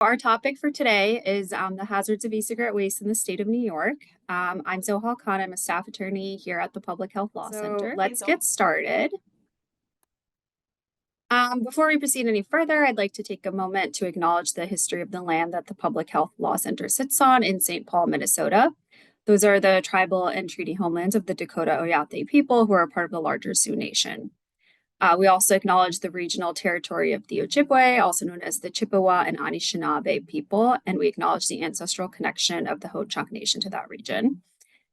Our topic for today is the hazards of e-cigarette waste in the state of New York. I'm Zohal Khan. I'm a staff attorney here at the Public Health Law Center. Let's get started. Before we proceed any further, I'd like to take a moment to acknowledge the history of the land that the Public Health Law Center sits on in St. Paul, Minnesota. Those are the tribal and treaty homelands of the Dakota Oyate people who are part of the larger Sioux Nation. We also acknowledge the regional territory of the Ojibwe, also known as the Chippewa and Anishinaabe people, and we acknowledge the ancestral connection of the Ho-Chunk Nation to that region.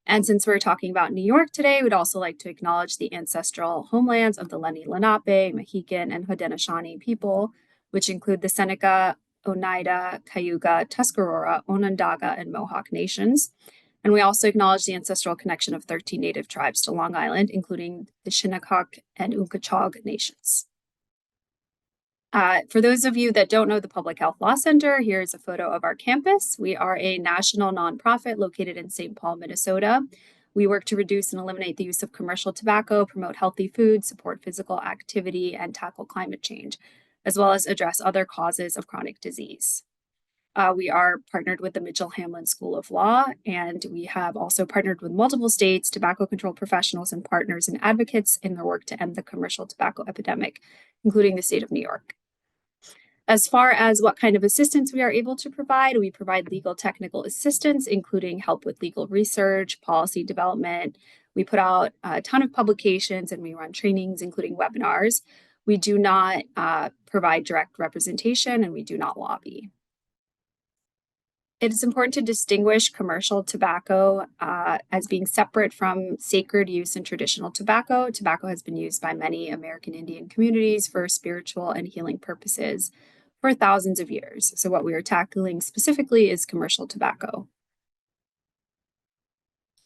And since we're talking about New York today, we'd also like to acknowledge the ancestral homelands of the Lenni Lenape, Mohican, and Haudenosaunee people, which include the Seneca, Oneida, Cayuga, Tuscarora, Onondaga, and Mohawk nations. And we also acknowledge the ancestral connection of 13 native tribes to Long Island, including the Shinnecock and Unkachog nations. For those of you that don't know the Public Health Law Center, here's a photo of our campus. We are a national nonprofit located in St. Paul, Minnesota. We work to reduce and eliminate the use of commercial tobacco, promote healthy food, support physical activity, and tackle climate change, as well as address other causes of chronic disease. We are partnered with the Mitchell-Hamlin School of Law, and we have also partnered with multiple states, tobacco control professionals, and partners and advocates in their work to end the commercial tobacco epidemic, including the state of New York. As far as what kind of assistance we are able to provide, we provide legal technical assistance, including help with legal research, policy development. We put out a ton of publications and we run trainings, including webinars. We do not provide direct representation and we do not lobby. It is important to distinguish commercial tobacco as being separate from sacred use in traditional tobacco. Tobacco has been used by many American Indian communities for spiritual and healing purposes for thousands of years. So what we are tackling specifically is commercial tobacco.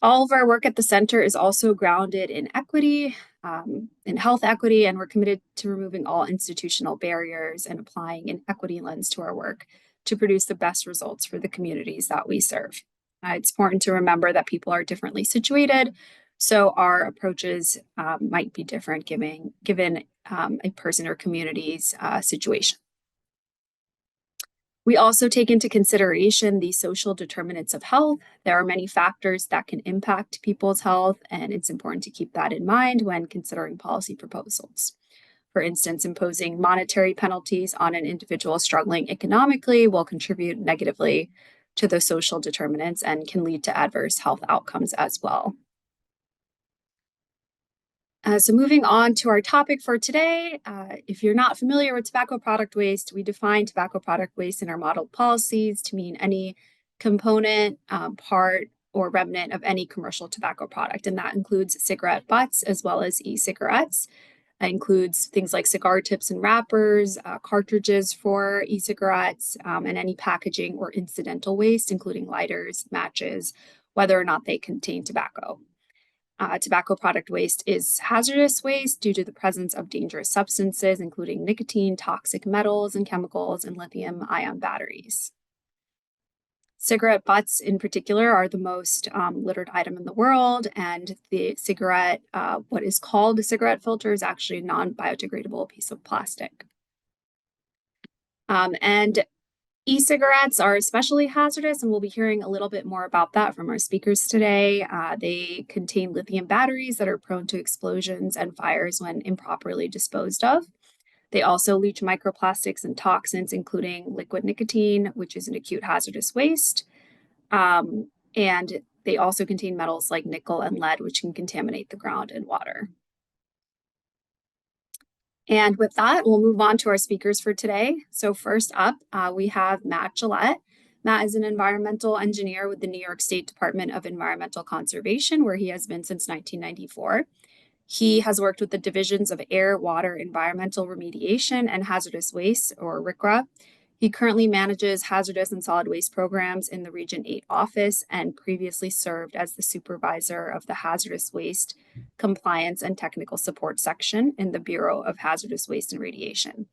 All of our work at the center is also grounded in equity, in health equity, and we're committed to removing all institutional barriers and applying an equity lens to our work to produce the best results for the communities that we serve. It's important to remember that people are differently situated, so our approaches might be different given a person or community's situation. We also take into consideration the social determinants of health. There are many factors that can impact people's health, and it's important to keep that in mind when considering policy proposals. For instance, imposing monetary penalties on an individual struggling economically will contribute negatively to the social determinants and can lead to adverse health outcomes as well. So moving on to our topic for today, if you're not familiar with tobacco product waste, we define tobacco product waste in our model policies to mean any component, part, or remnant of any commercial tobacco product, and that includes cigarette butts as well as e-cigarettes. That includes things like cigar tips and wrappers, cartridges for e-cigarettes, and any packaging or incidental waste, including lighters, matches, whether or not they contain tobacco. Tobacco product waste is hazardous waste due to the presence of dangerous substances, including nicotine, toxic metals and chemicals, and lithium-ion batteries. Cigarette butts in particular are the most littered item in the world, and the cigarette, what is called a cigarette filter, is actually a non-biodegradable piece of plastic. And e-cigarettes are especially hazardous, and we'll be hearing a little bit more about that from our speakers today. They contain lithium batteries that are prone to explosions and fires when improperly disposed of. They also leach microplastics and toxins, including liquid nicotine, which is an acute hazardous waste. And they also contain metals like nickel and lead, which can contaminate the ground and water. And with that, we'll move on to our speakers for today. So first up, we have Matt Gillette. Matt is an environmental engineer with the New York State Department of Environmental Conservation, where he has been since 1994. He has worked with the divisions of Air, Water, Environmental Remediation, and Hazardous Waste, or RCRA. He currently manages hazardous and solid waste programs in the Region 8 office and previously served as the supervisor of the Hazardous Waste Compliance and Technical Support section in the Bureau of Hazardous Waste and Radiation.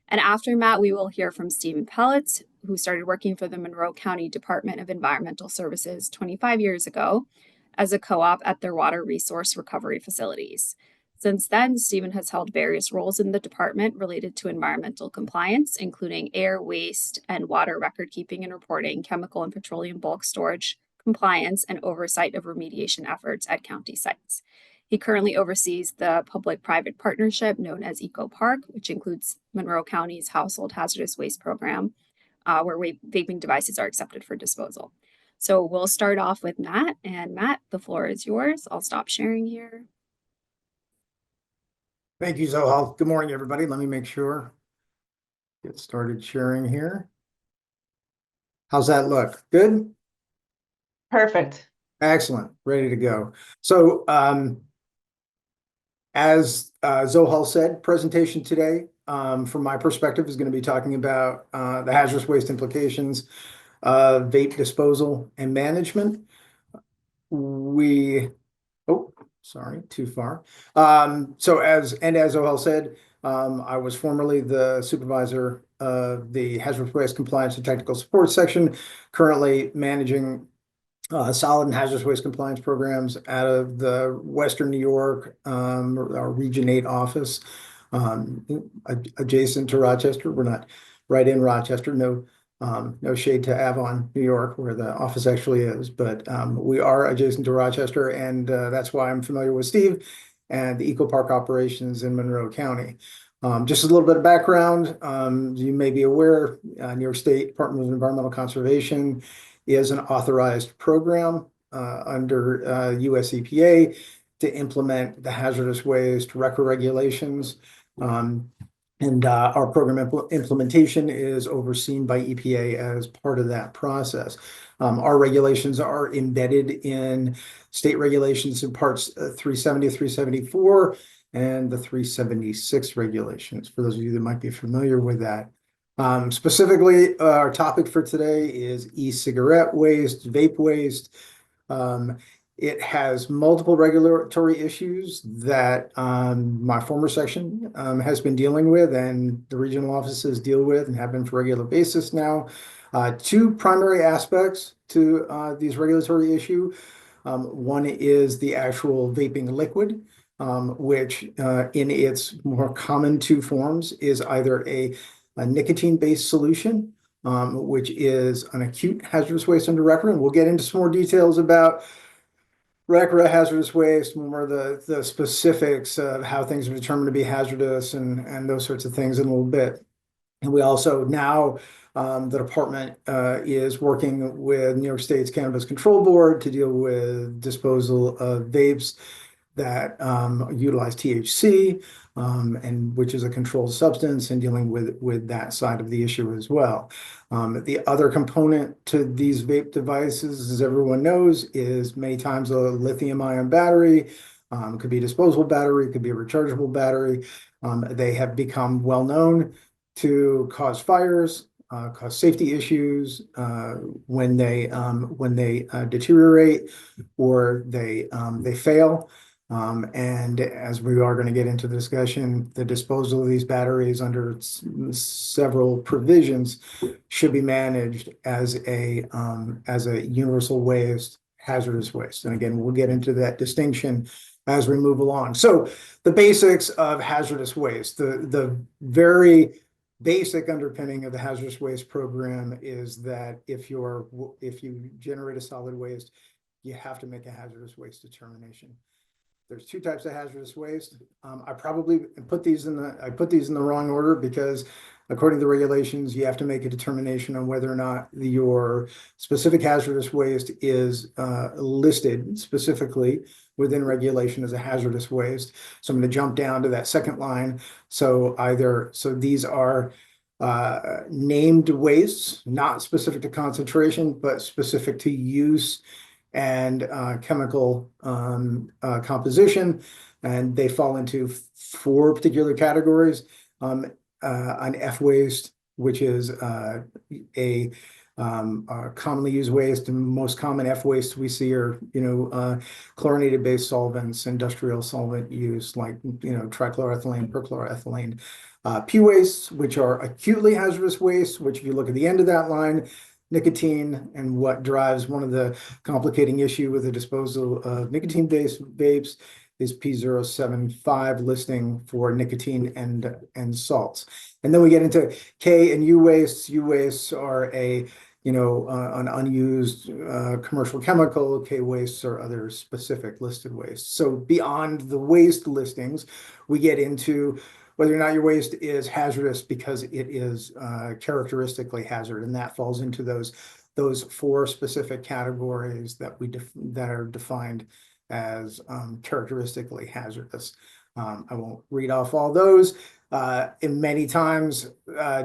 And after Matt, we will hear from Stephen Peletz, who started working for the Monroe County Department of Environmental Services 25 years ago as a co-op at their water resource recovery facilities. Since then, Stephen has held various roles in the department related to environmental compliance, including air, waste, and water record keeping and reporting, chemical and petroleum bulk storage compliance, and oversight of remediation efforts at county sites. He currently oversees the public-private partnership known as ecopark, which includes Monroe County's household hazardous waste program, where vaping devices are accepted for disposal. So we'll start off with Matt, and Matt, the floor is yours. I'll stop sharing here. Thank you, Zohal. Good morning, everybody. Let me make sure. Get started sharing here. How's that look? Good? Perfect. Excellent. Ready to go. So, as Zohal said, presentation today, from my perspective, is going to be talking about the hazardous waste implications of vape disposal and management. Sorry, too far. So as Zohal said, I was formerly the supervisor of the hazardous waste compliance and technical support section, currently managing solid and hazardous waste compliance programs out of the Western New York, our Region 8 office, adjacent to Rochester. We're not right in Rochester, no shade to Avon, New York, where the office actually is, but we are adjacent to Rochester, and that's why I'm familiar with Steve and the ecopark operations in Monroe County. Just a little bit of background. You may be aware, New York State Department of Environmental Conservation is an authorized program under US EPA to implement the hazardous waste record regulations. And our program implementation is overseen by EPA as part of that process. Our regulations are embedded in state regulations in parts 370, 374, and the 376 regulations, for those of you that might be familiar with that. Specifically, our topic for today is e-cigarette waste, vape waste. It has multiple regulatory issues that my former section has been dealing with, and the regional offices deal with and have been for regular basis now. Two primary aspects to these regulatory issue. One is the actual vaping liquid, which in its more common two forms is either a nicotine-based solution, which is an acute hazardous waste under record, and we'll get into some more details about record hazardous waste, more of the specifics of how things are determined to be hazardous and those sorts of things in a little bit. And we also now, the department is working with New York State's Cannabis Control Board to deal with disposal of vapes that utilize THC, and which is a controlled substance, and dealing with that side of the issue as well. The other component to these vape devices, as everyone knows, is many times a lithium-ion battery. Could be a disposable battery, could be a rechargeable battery. They have become well known to cause fires, cause safety issues when they deteriorate or they fail. And as we are going to get into the discussion, the disposal of these batteries under several provisions should be managed as a universal waste, hazardous waste. And again, we'll get into that distinction as we move along. So the basics of hazardous waste, the very basic underpinning of the hazardous waste program is that if you generate a solid waste, you have to make a hazardous waste determination. There's two types of hazardous waste. I probably put these in the wrong order because according to the regulations, you have to make a determination on whether or not your specific hazardous waste is listed specifically within regulation as a hazardous waste. So I'm going to jump down to that second line. So these are named wastes, not specific to concentration, but specific to use and chemical composition, and they fall into four particular categories. An F waste, which is a commonly used waste, and most common F waste we see are chlorinated based solvents, industrial solvent use like trichloroethylene, perchloroethylene. P wastes, which are acutely hazardous waste, which if you look at the end of that line, nicotine, and what drives one of the complicating issue with the disposal of nicotine-based vapes is P075 listing for nicotine and salts. And then we get into K and U wastes. U wastes are an unused commercial chemical. K wastes are other specific listed wastes. So beyond the waste listings, we get into whether or not your waste is hazardous because it is characteristically hazard, and that falls into those four specific categories that that are defined as characteristically hazardous. I won't read off all those. In many times,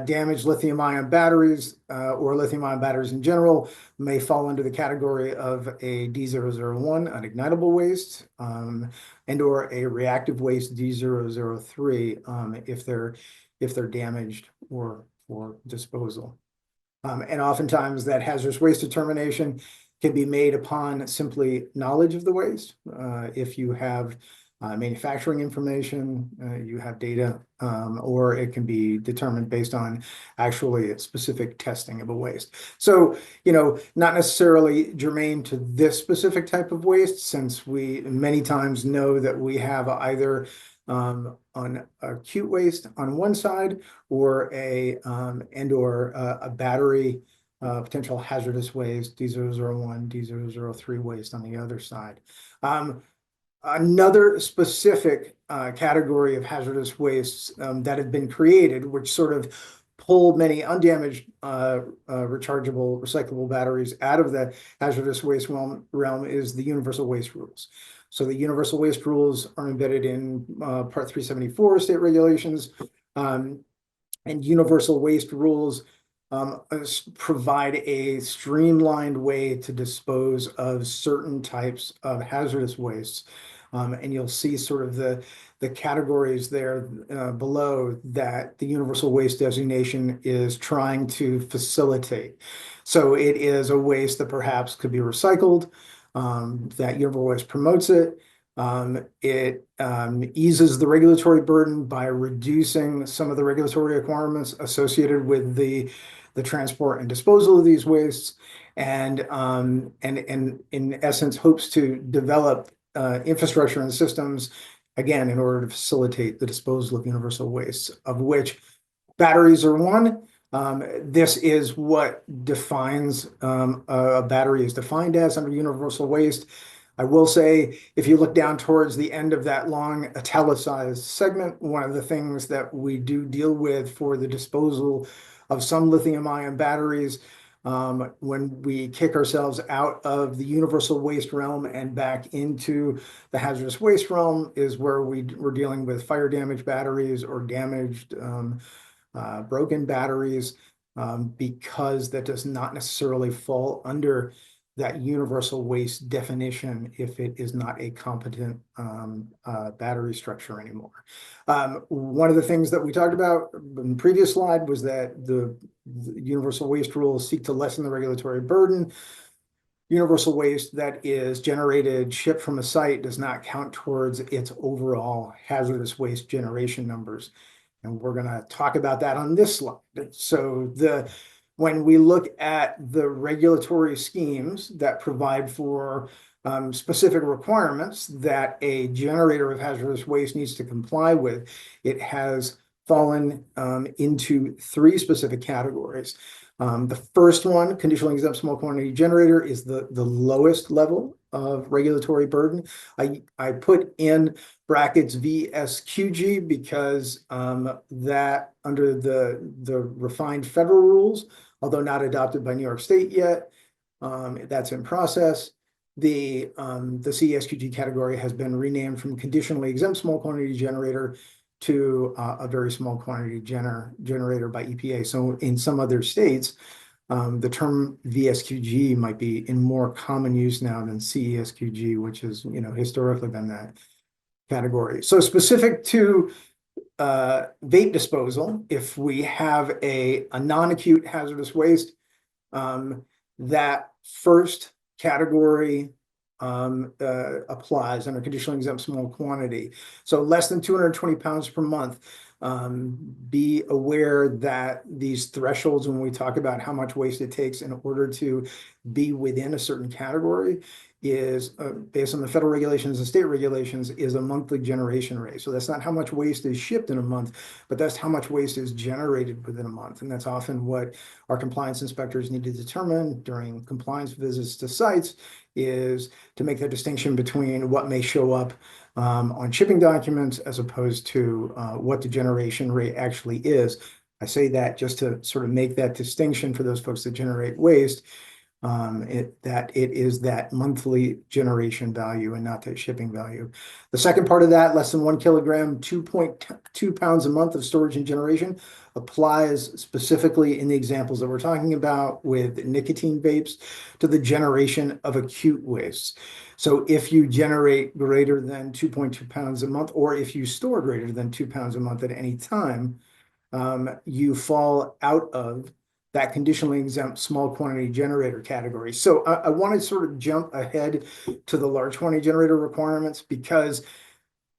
damaged lithium-ion batteries or lithium-ion batteries in general may fall into the category of a D001, unignitable waste, and or a reactive waste D003 if they're damaged or for disposal. And oftentimes that hazardous waste determination can be made upon simply knowledge of the waste. If you have manufacturing information, you have data, or it can be determined based on actually specific testing of a waste. So, not necessarily germane to this specific type of waste, since we many times know that we have either on acute waste on one side or a battery potential hazardous waste, D001, D003 waste on the other side. Another specific category of hazardous wastes that have been created, which sort of pull many undamaged rechargeable, recyclable batteries out of the hazardous waste realm is the universal waste rules. So the universal waste rules are embedded in Part 374 state regulations, and universal waste rules provide a streamlined way to dispose of certain types of hazardous wastes. And you'll see sort of the categories there below that the universal waste designation is trying to facilitate. So it is a waste that perhaps could be recycled, that universal waste promotes it. It eases the regulatory burden by reducing some of the regulatory requirements associated with the transport and disposal of these wastes, and in essence hopes to develop infrastructure and systems, again, in order to facilitate the disposal of universal wastes, of which batteries are one. This is what defines a battery is defined as under universal waste. I will say, if you look down towards the end of that long italicized segment, one of the things that we do deal with for the disposal of some lithium-ion batteries, when we kick ourselves out of the universal waste realm and back into the hazardous waste realm, is where we're dealing with fire damaged batteries or damaged broken batteries, because that does not necessarily fall under that universal waste definition if it is not a competent battery structure anymore. One of the things that we talked about in the previous slide was that the universal waste rules seek to lessen the regulatory burden. Universal waste that is generated, shipped from a site, does not count towards its overall hazardous waste generation numbers. And we're going to talk about that on this slide. So when we look at the regulatory schemes that provide for specific requirements that a generator of hazardous waste needs to comply with, it has fallen into three specific categories. The first one, conditionally exempt small quantity generator, is the lowest level of regulatory burden. I put in brackets VSQG because that under the refined federal rules, although not adopted by New York State yet, that's in process. The CESQG category has been renamed from conditionally exempt small quantity generator to a very small quantity generator by EPA. So in some other states, the term VSQG might be in more common use now than CESQG, which has historically been that category. So specific to vape disposal, if we have a non-acute hazardous waste, that first category applies under conditionally exempt small quantity. So less than 220 pounds per month. Be aware that these thresholds, when we talk about how much waste it takes in order to be within a certain category, is based on the federal regulations and state regulations is a monthly generation rate. So that's not how much waste is shipped in a month, but that's how much waste is generated within a month. And that's often what our compliance inspectors need to determine during compliance visits to sites, is to make the distinction between what may show up on shipping documents as opposed to what the generation rate actually is. I say that just to sort of make that distinction for those folks that generate waste, that it is that monthly generation value and not that shipping value. The second part of that, less than 1 kilogram, 2.2 pounds a month of storage and generation, applies specifically in the examples that we're talking about with nicotine vapes to the generation of acute waste. So if you generate greater than 2.2 pounds a month, or if you store greater than 2 pounds a month at any time, you fall out of that conditionally exempt small quantity generator category. So I want to sort of jump ahead to the large quantity generator requirements, because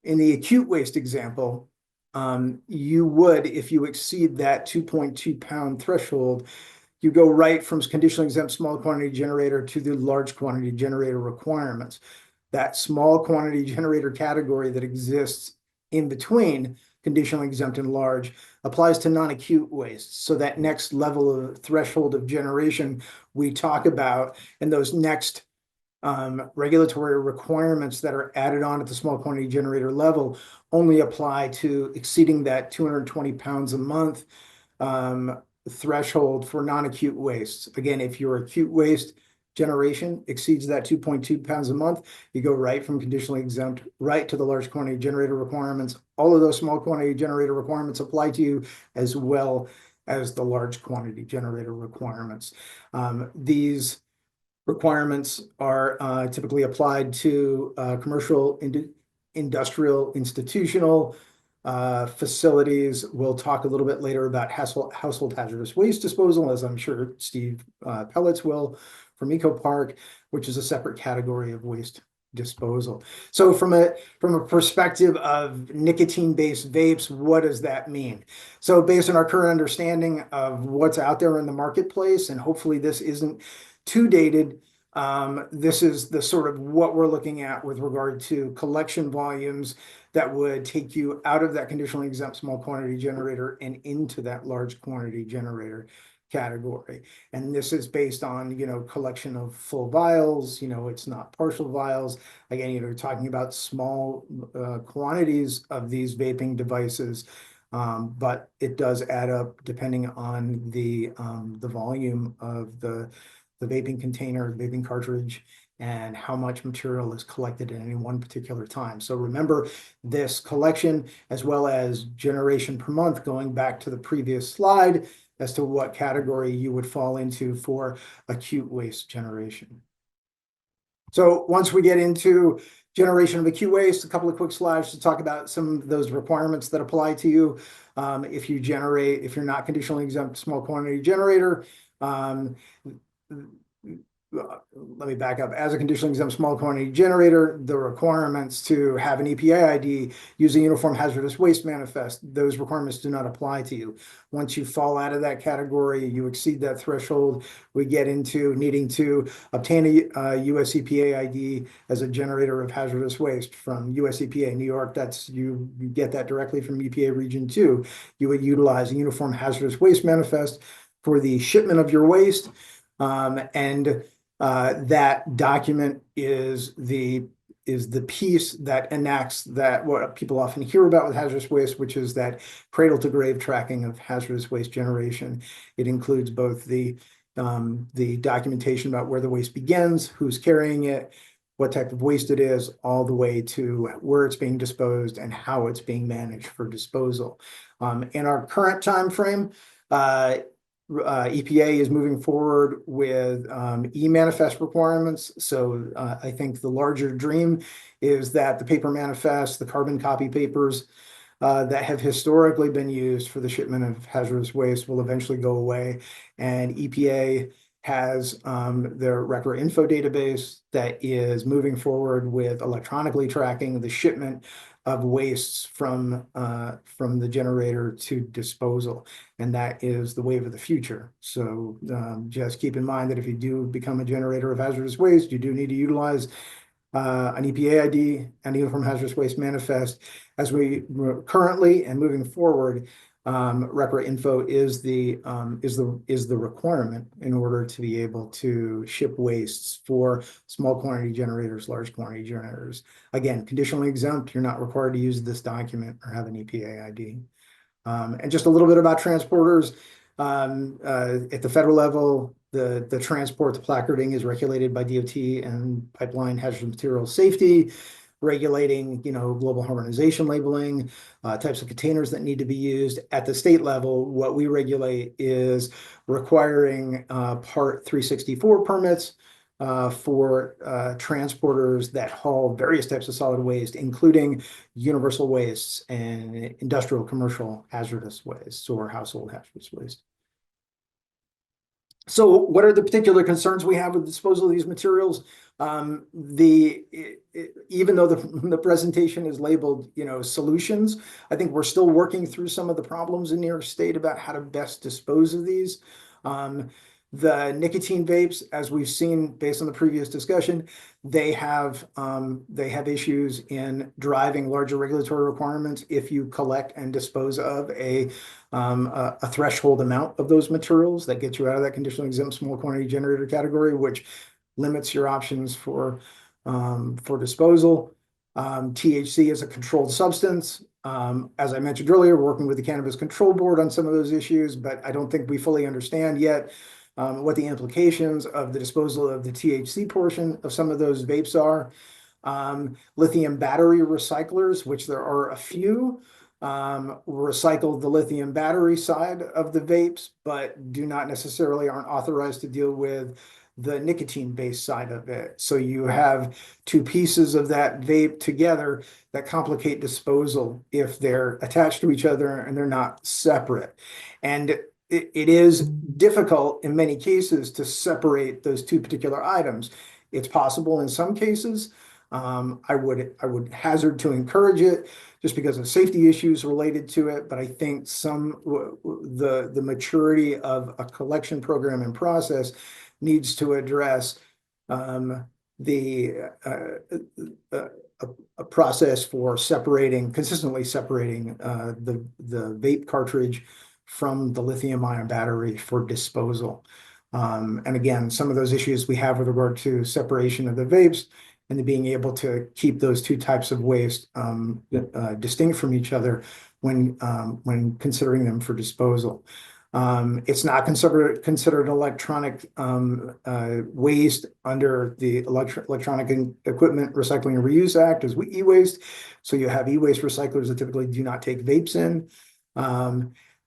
in the acute waste example, you would, if you exceed that 2.2 pound threshold, you go right from conditionally exempt small quantity generator to the large quantity generator requirements. That small quantity generator category that exists in between conditionally exempt and large applies to non-acute waste. So that next level of threshold of generation we talk about, and those next regulatory requirements that are added on at the small quantity generator level only apply to exceeding that 220 pounds a month threshold for non-acute waste. Again, if your acute waste generation exceeds that 2.2 pounds a month, you go right from conditionally exempt right to the large quantity generator requirements. All of those small quantity generator requirements apply to you, as well as the large quantity generator requirements. These requirements are typically applied to commercial, industrial, institutional facilities. We'll talk a little bit later about household hazardous waste disposal, as I'm sure Steve Peletz will, from ecopark, which is a separate category of waste disposal. So from a perspective of nicotine-based vapes, what does that mean? So based on our current understanding of what's out there in the marketplace, and hopefully this isn't too dated, this is the sort of what we're looking at with regard to collection volumes that would take you out of that conditionally exempt small quantity generator and into that large quantity generator category. And this is based on, collection of full vials, it's not partial vials. Again, you're talking about small quantities of these vaping devices, but it does add up depending on the volume of the vaping container, the vaping cartridge, and how much material is collected at any one particular time. So remember this collection as well as generation per month, going back to the previous slide as to what category you would fall into for acute waste generation. So once we get into generation of acute waste, a couple of quick slides to talk about some of those requirements that apply to you. If you're not conditionally exempt small quantity generator, let me back up. As a conditionally exempt small quantity generator, the requirements to have an EPA ID, use a uniform hazardous waste manifest, those requirements do not apply to you. Once you fall out of that category, you exceed that threshold, we get into needing to obtain a US EPA ID as a generator of hazardous waste from US EPA. New York, you get that directly from EPA Region 2. You would utilize a uniform hazardous waste manifest for the shipment of your waste. That document is the piece that enacts that what people often hear about with hazardous waste, which is that cradle to grave tracking of hazardous waste generation. It includes both the documentation about where the waste begins, who's carrying it, what type of waste it is, all the way to where it's being disposed and how it's being managed for disposal. In our current time frame, EPA is moving forward with e-manifest requirements. So I think the larger dream is that the paper manifest, the carbon copy papers that have historically been used for the shipment of hazardous waste will eventually go away. And EPA has their record info database that is moving forward with electronically tracking the shipment of wastes from the generator to disposal, and that is the wave of the future. So just keep in mind that if you do become a generator of hazardous waste, you do need to utilize an EPA ID and Uniform Hazardous Waste Manifest. As we currently and moving forward, REPRA info is the requirement in order to be able to ship wastes for small quantity generators, large quantity generators. Again, conditionally exempt, you're not required to use this document or have an EPA ID. And just a little bit about transporters. At the federal level, the transport, the placarding is regulated by DOT and Pipeline Hazardous Materials Safety, regulating, global harmonization labeling, types of containers that need to be used. At the state level, what we regulate is requiring Part 364 permits for transporters that haul various types of solid waste, including universal wastes and industrial commercial hazardous wastes or household hazardous waste. So what are the particular concerns we have with disposal of these materials? Even though the presentation is labeled, solutions, I think we're still working through some of the problems in New York State about how to best dispose of these. The nicotine vapes, as we've seen based on the previous discussion, they have issues in driving larger regulatory requirements if you collect and dispose of a threshold amount of those materials that get you out of that conditionally exempt small quantity generator category, which limits your options for disposal. THC is a controlled substance. As I mentioned earlier, we're working with the Cannabis Control Board on some of those issues, but I don't think we fully understand yet what the implications of the disposal of the THC portion of some of those vapes are. Lithium battery recyclers, which there are a few, recycle the lithium battery side of the vapes, but aren't authorized to deal with the nicotine-based side of it. So you have two pieces of that vape together that complicate disposal if they're attached to each other and they're not separate. And it is difficult in many cases to separate those two particular items. It's possible in some cases. I would hazard to encourage it just because of safety issues related to it. But I think the maturity of a collection program and process needs to address a process for consistently separating the vape cartridge from the lithium-ion battery for disposal. And again, some of those issues we have with regard to separation of the vapes and being able to keep those two types of waste distinct from each other when considering them for disposal. It's not considered electronic waste under the Electronic Equipment Recycling and Reuse Act as e-waste. So you have e-waste recyclers that typically do not take vapes in.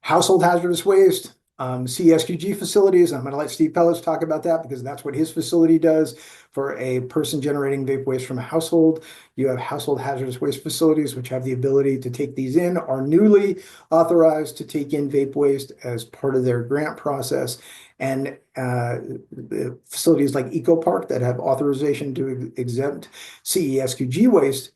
Household hazardous waste, CESQG facilities. I'm going to let Steve Peletz talk about that because that's what his facility does for a person generating vape waste from a household. You have household hazardous waste facilities, which have the ability to take these in, are newly authorized to take in vape waste as part of their grant process. And facilities like ecopark that have authorization to exempt CESQG waste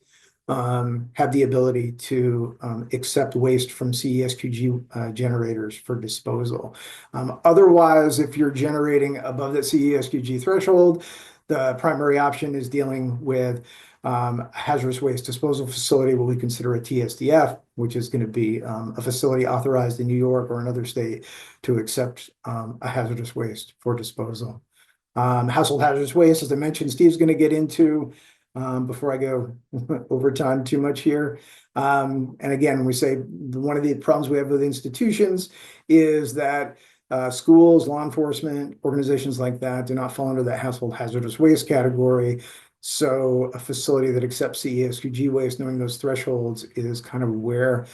have the ability to accept waste from CESQG generators for disposal. Otherwise, if you're generating above that CESQG threshold, the primary option is dealing with a hazardous waste disposal facility, what we consider a TSDF, which is going to be a facility authorized in New York or another state to accept a hazardous waste for disposal. Household hazardous waste, as I mentioned, Steve's going to get into before I go over time too much here. And again, we say one of the problems we have with institutions is that schools, law enforcement, organizations like that do not fall under that household hazardous waste category. So a facility that accepts CESQG waste, knowing those thresholds, is kind of where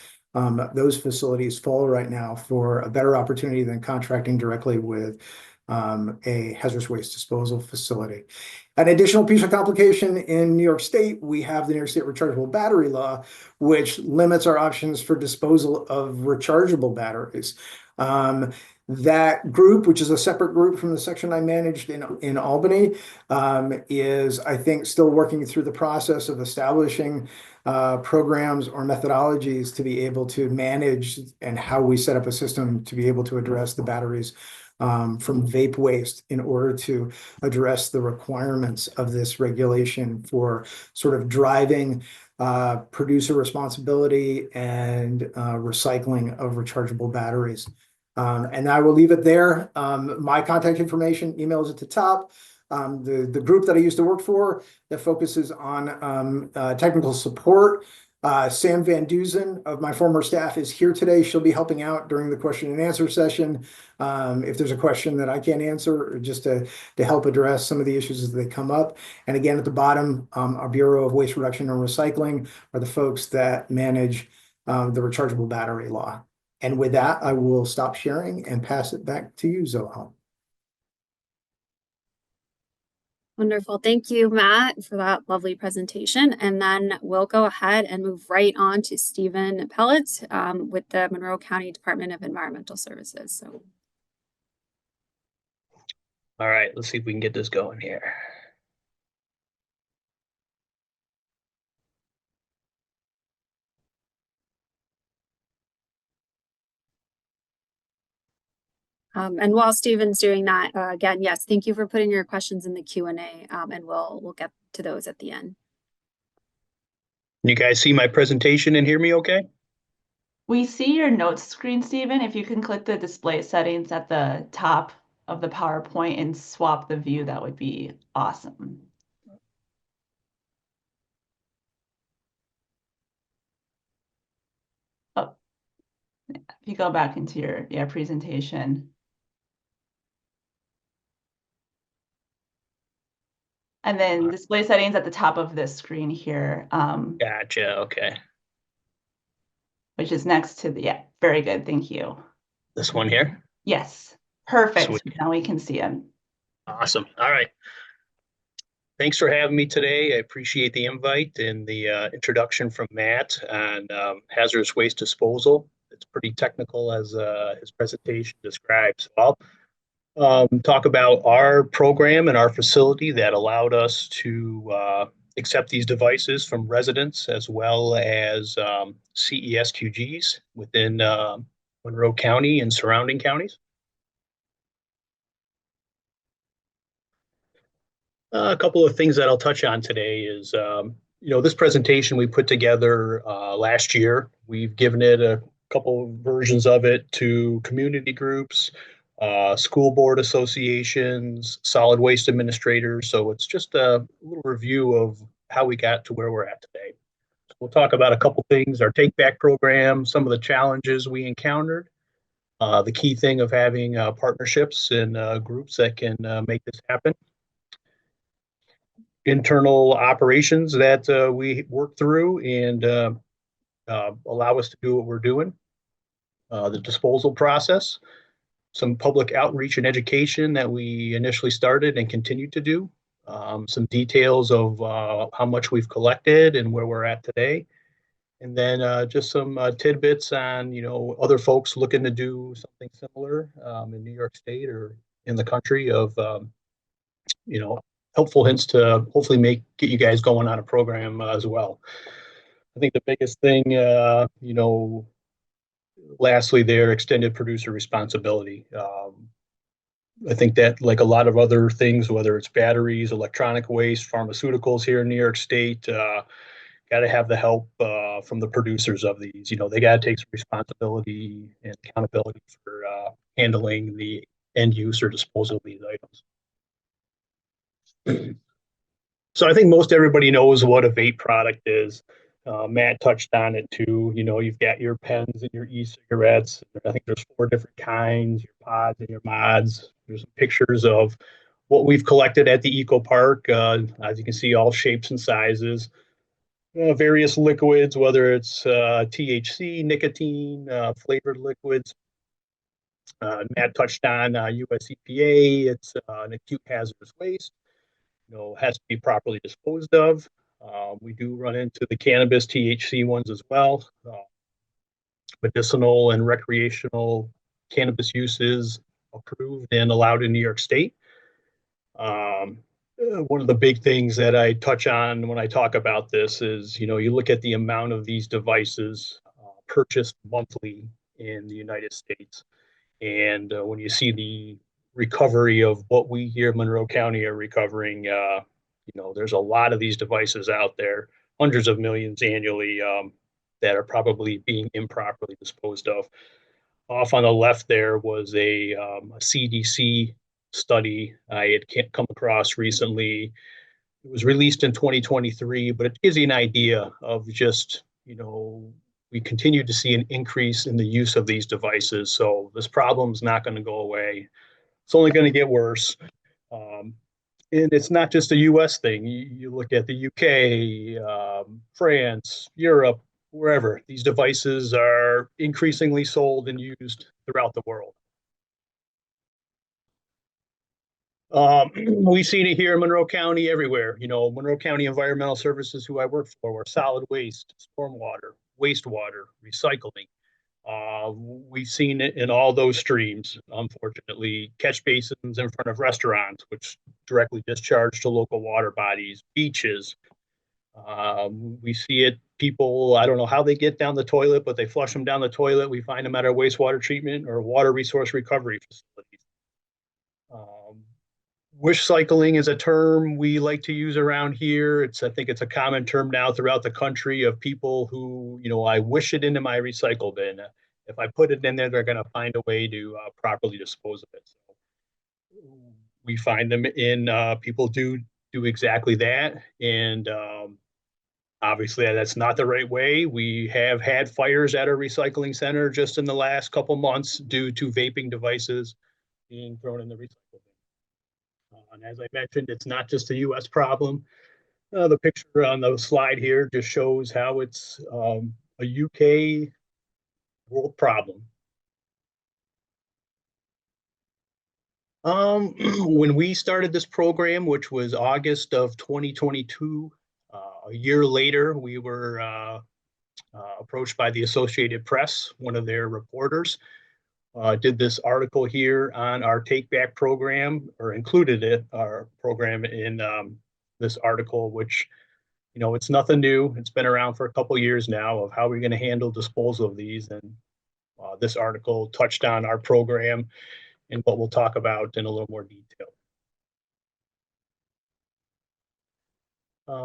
those facilities fall right now for a better opportunity than contracting directly with a hazardous waste disposal facility. An additional piece of complication in New York State, we have the New York State rechargeable battery law, which limits our options for disposal of rechargeable batteries. That group, which is a separate group from the section I managed in Albany, is, I think, still working through the process of establishing programs or methodologies to be able to manage and how we set up a system to be able to address the batteries from vape waste in order to address the requirements of this regulation for sort of driving producer responsibility and recycling of rechargeable batteries. And I will leave it there. My contact information, email is at the top. The group that I used to work for that focuses on technical support. Sam Van Duzen of my former staff is here today. She'll be helping out during the question and answer session. If there's a question that I can't answer, or just to help address some of the issues as they come up. And again, at the bottom, our Bureau of Waste Reduction and Recycling are the folks that manage the rechargeable battery law. And with that, I will stop sharing and pass it back to you, Zohal. Wonderful. Thank you, Matt, for that lovely presentation. And then we'll go ahead and move right on to Stephen Peletz with the Monroe County Department of Environmental Services. So, all right, let's see if we can get this going here. and while Stephen's doing that, again, yes, thank you for putting your questions in the Q&A, and we'll get to those at the end. You guys see my presentation and hear me okay? We see your notes screen, Stephen. If you can click the display settings at the top of the PowerPoint and swap the view, that would be awesome. Oh, if you go back into your presentation. And then display settings at the top of this screen here. Gotcha, okay. Which is next to the, yeah, very good, thank you. This one here? Yes, perfect. Sweet. Now we can see him. Awesome, all right. Thanks for having me today. I appreciate the invite and the introduction from Matt on hazardous waste disposal. It's pretty technical as his presentation describes. I'll talk about our program and our facility that allowed us to accept these devices from residents as well as CESQGs within Monroe County and surrounding counties. A couple of things that I'll touch on today is, this presentation we put together last year. We've given it a couple versions of it to community groups, school board associations, solid waste administrators. So it's just a little review of how we got to where we're at today. So we'll talk about a couple things, our take back program, some of the challenges we encountered, the key thing of having partnerships and groups that can make this happen, internal operations that we work through and allow us to do what we're doing, the disposal process, some public outreach and education that we initially started and continue to do, some details of how much we've collected and where we're at today, and then just some tidbits on other folks looking to do something similar in New York State or in the country of helpful hints to hopefully get you guys going on a program as well. I think the biggest thing, lastly, their extended producer responsibility. I think that, like a lot of other things, whether it's batteries, electronic waste, pharmaceuticals here in New York State, got to have the help from the producers of these. They got to take some responsibility and accountability for handling the end use or disposal of these items. So I think most everybody knows what a vape product is. Matt touched on it too. You've got your pens and your e-cigarettes. I think there's 4 different kinds, your pods and your mods. There's pictures of what we've collected at the ecopark. As you can see, all shapes and sizes. Various liquids, whether it's THC, nicotine, flavored liquids. Matt touched on US EPA. It's an acute hazardous waste. Has to be properly disposed of. We do run into the cannabis THC ones as well. Medicinal and recreational cannabis use is approved and allowed in New York State. One of the big things that I touch on when I talk about this is, you look at the amount of these devices purchased monthly in the United States. And when you see the recovery of what we here in Monroe County are recovering, there's a lot of these devices out there, hundreds of millions annually, that are probably being improperly disposed of. Off on the left there was a CDC study I had come across recently. It was released in 2023, but it gives you an idea of just, we continue to see an increase in the use of these devices. So this problem's not going to go away. It's only going to get worse. And it's not just a US thing. You look at the UK, France, Europe, wherever. These devices are increasingly sold and used throughout the world. We've seen it here in Monroe County everywhere. Monroe County Environmental Services, who I work for, were solid waste, stormwater, wastewater, recycling. We've seen it in all those streams, unfortunately. Catch basins in front of restaurants, which directly discharge to local water bodies, beaches. We see it, people, I don't know how they get down the toilet, but they flush them down the toilet. We find them at our wastewater treatment or water resource recovery facilities. Wish cycling is a term we like to use around here. I think it's a common term now throughout the country of people who, I wish it into my recycle bin. If I put it in there, they're going to find a way to properly dispose of it. So we find them in people do exactly that. And obviously, that's not the right way. We have had fires at our recycling center just in the last couple months due to vaping devices being thrown in the recycle bin. And as I mentioned, it's not just a U.S. problem. The picture on the slide here just shows how it's a UK world problem. When we started this program, which was August of 2022, a year later, we were approached by the Associated Press, one of their reporters. Did this article here on our Take Back program, or included our program in this article, which, it's nothing new. It's been around for a couple of years now of how we're going to handle disposal of these. And this article touched on our program and what we'll talk about in a little more detail.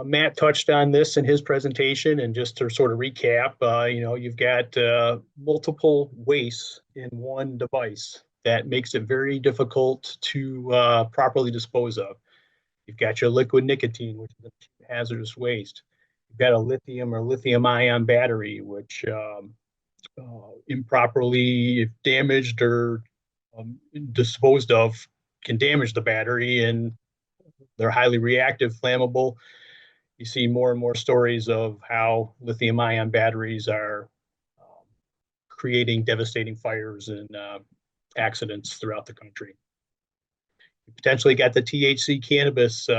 Matt touched on this in his presentation, and just to sort of recap, you've got multiple wastes in one device that makes it very difficult to properly dispose of. You've got your liquid nicotine, which is a hazardous waste. You've got a lithium or lithium-ion battery, which improperly, if damaged or disposed of, can damage the battery, and they're highly reactive, flammable. You see more and more stories of how lithium-ion batteries are creating devastating fires and accidents throughout the country. You potentially got the THC cannabis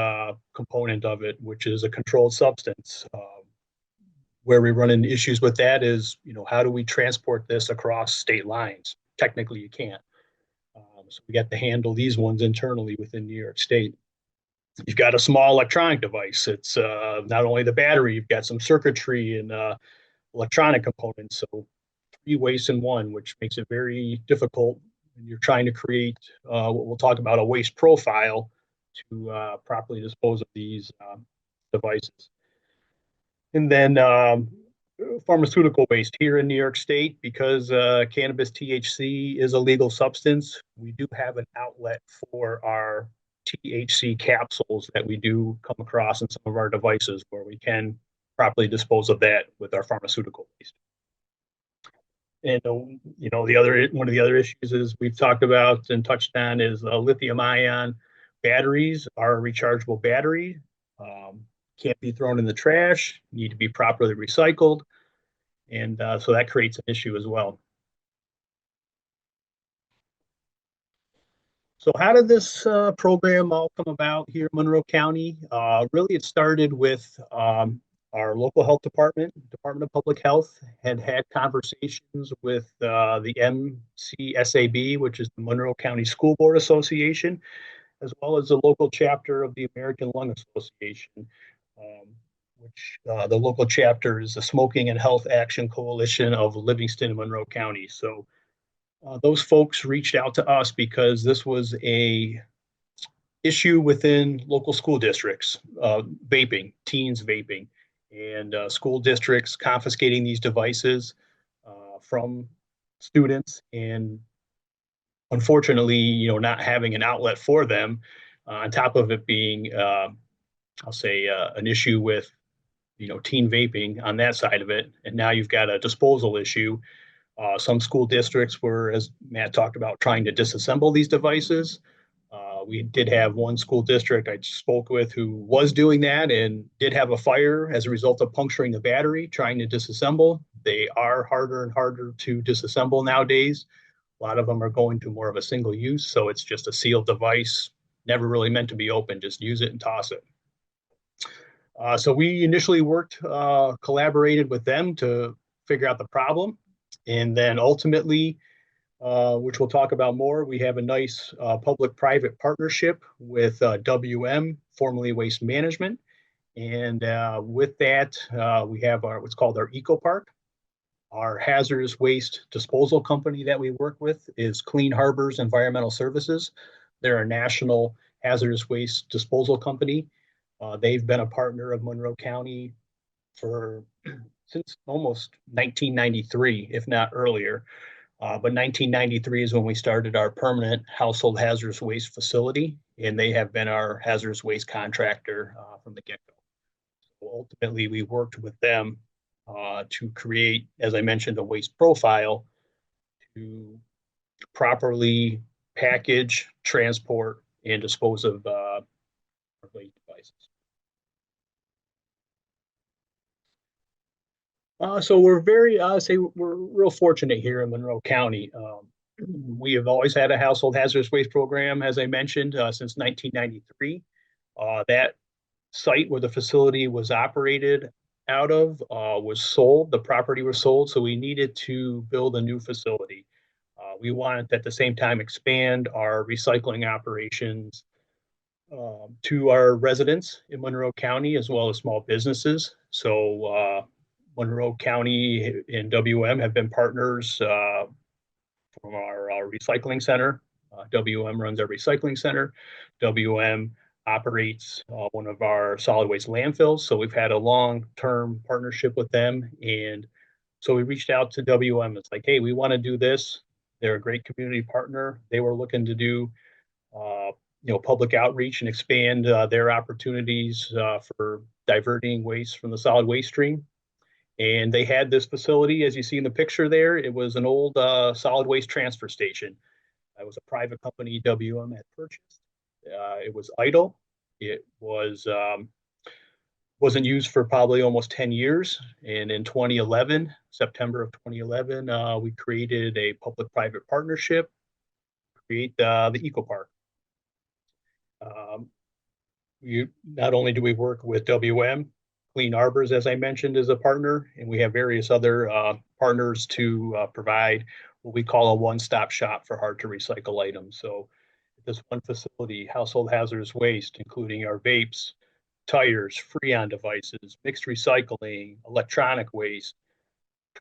component of it, which is a controlled substance. Where we run into issues with that is, how do we transport this across state lines? Technically, you can't. So we got to handle these ones internally within New York State. You've got a small electronic device. It's not only the battery, you've got some circuitry and electronic components. So 3 wastes in one, which makes it very difficult when you're trying to create what we'll talk about, a waste profile to properly dispose of these devices. And then pharmaceutical waste here in New York State, because cannabis THC is a legal substance, we do have an outlet for our THC capsules that we do come across in some of our devices where we can properly dispose of that with our pharmaceutical waste. And one of the other issues is we've talked about and touched on is lithium-ion batteries are a rechargeable battery. Can't be thrown in the trash, need to be properly recycled. And so that creates an issue as well. So how did this program all come about here in Monroe County? Really, it started with Our local health department, Department of Public Health, had conversations with the MCSAB, which is the Monroe County School Board Association, as well as the local chapter of the American Lung Association, um, which the local chapter is the Smoking and Health Action Coalition of Livingston and Monroe County. So those folks reached out to us because this was a issue within local school districts, vaping, teens vaping, and school districts confiscating these devices from students, and unfortunately, not having an outlet for them. On top of it being, I'll say, an issue with teen vaping on that side of it, and now you've got a disposal issue. Some school districts were, as Matt talked about, trying to disassemble these devices. We did have one school district I spoke with who was doing that and did have a fire as a result of puncturing the battery, trying to disassemble. They are harder and harder to disassemble nowadays. A lot of them are going to more of a single use, so it's just a sealed device, never really meant to be open, just use it and toss it. So we initially collaborated with them to figure out the problem. And then ultimately, which we'll talk about more, we have a nice public-private partnership with WM, formerly Waste Management. And with that, we have what's called our ecopark. Our hazardous waste disposal company that we work with is Clean Harbors Environmental Services. They're a national hazardous waste disposal company. They've been a partner of Monroe County since almost 1993, if not earlier. But 1993 is when we started our permanent household hazardous waste facility, and they have been our hazardous waste contractor from the get-go. So ultimately, we worked with them to create, as I mentioned, a waste profile to properly package, transport, and dispose of waste devices. So we're we're real fortunate here in Monroe County. We have always had a household hazardous waste program, as I mentioned, since 1993. That site where the facility was operated out of was sold. The property was sold, so we needed to build a new facility. We wanted to, at the same time, expand our recycling operations to our residents in Monroe County, as well as small businesses. So Monroe County and WM have been partners from our recycling center. WM runs our recycling center. WM operates one of our solid waste landfills. So we've had a long-term partnership with them. And so we reached out to WM. It's like, hey, we want to do this. They're a great community partner. They were looking to do public outreach and expand their opportunities for diverting waste from the solid waste stream. And they had this facility, as you see in the picture there. It was an old solid waste transfer station. It was a private company WM had purchased. It was idle. It wasn't used for probably almost 10 years. And in 2011, September of 2011, we created a public-private partnership to create the ecopark. Not only do we work with WM, Clean Harbors, as I mentioned, is a partner, and we have various other partners to provide what we call a one-stop shop for hard-to-recycle items. So this one facility, household hazardous waste, including our vapes, tires, Freon devices, mixed recycling, electronic waste,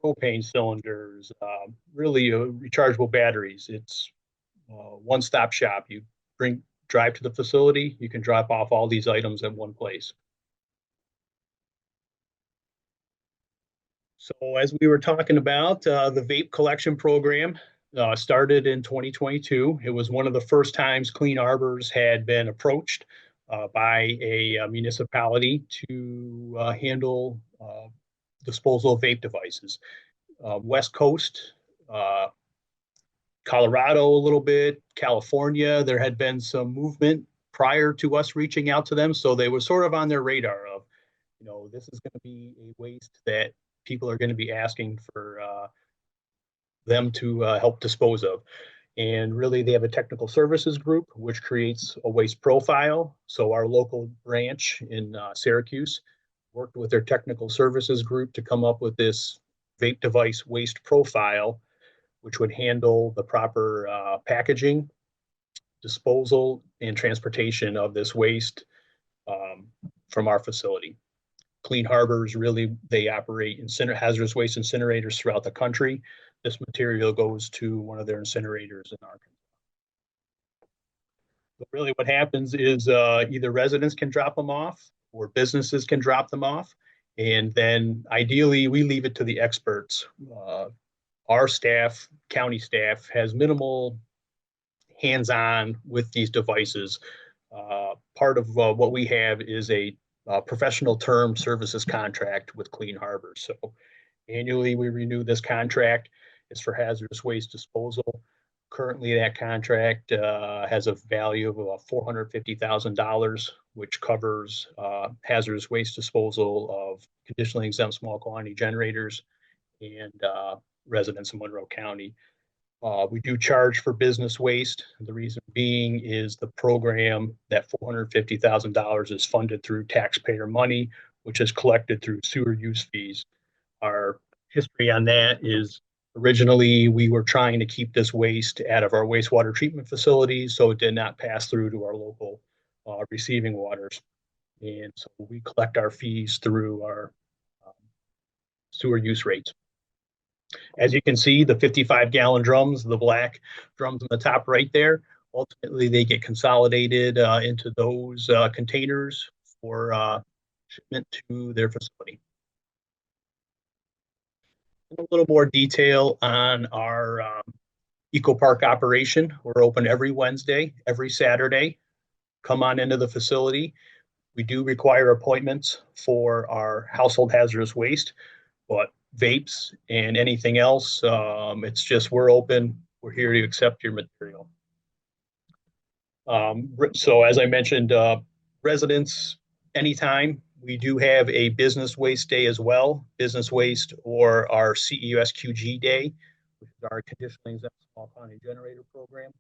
propane cylinders, really rechargeable batteries. It's one-stop shop. You drive to the facility, you can drop off all these items in one place. So as we were talking about, the vape collection program started in 2022. It was one of the first times Clean Harbors had been approached by a municipality to handle disposal of vape devices. West Coast, Colorado a little bit, California, there had been some movement prior to us reaching out to them. So they were sort of on their radar of, this is going to be a waste that people are going to be asking for them to help dispose of. And really, they have a technical services group, which creates a waste profile. So our local branch in Syracuse worked with their technical services group to come up with this vape device waste profile, which would handle the proper packaging, disposal, and transportation of this waste from our facility. Clean Harbors, really, they operate hazardous waste incinerators throughout the country. This material goes to one of their incinerators in Arkansas. But really what happens is either residents can drop them off or businesses can drop them off. And then ideally we leave it to the experts. Our staff, county staff, has minimal hands-on with these devices. Part of what we have is a professional term services contract with Clean Harbors. So annually we renew this contract. It's for hazardous waste disposal. Currently that contract has a value of about $450,000, which covers hazardous waste disposal of conditionally exempt small quantity generators and residents in Monroe County. We do charge for business waste. The reason being is the program, that $450,000 is funded through taxpayer money, which is collected through sewer use fees. Our history on that is originally we were trying to keep this waste out of our wastewater treatment facilities, so it did not pass through to our local receiving waters. And so we collect our fees through our sewer use rates. As you can see, the 55-gallon drums, the black drums on the top right there, ultimately they get consolidated into those containers for shipment to their facility. A little more detail on our ecopark operation. We're open every Wednesday, every Saturday. Come on into the facility. We do require appointments for our household hazardous waste, but vapes and anything else, it's just we're open. We're here to accept your material. So as I mentioned, residents anytime. We do have a business waste day as well, business waste or our CESQG day, which is our conditionally exempt small quantity generator program.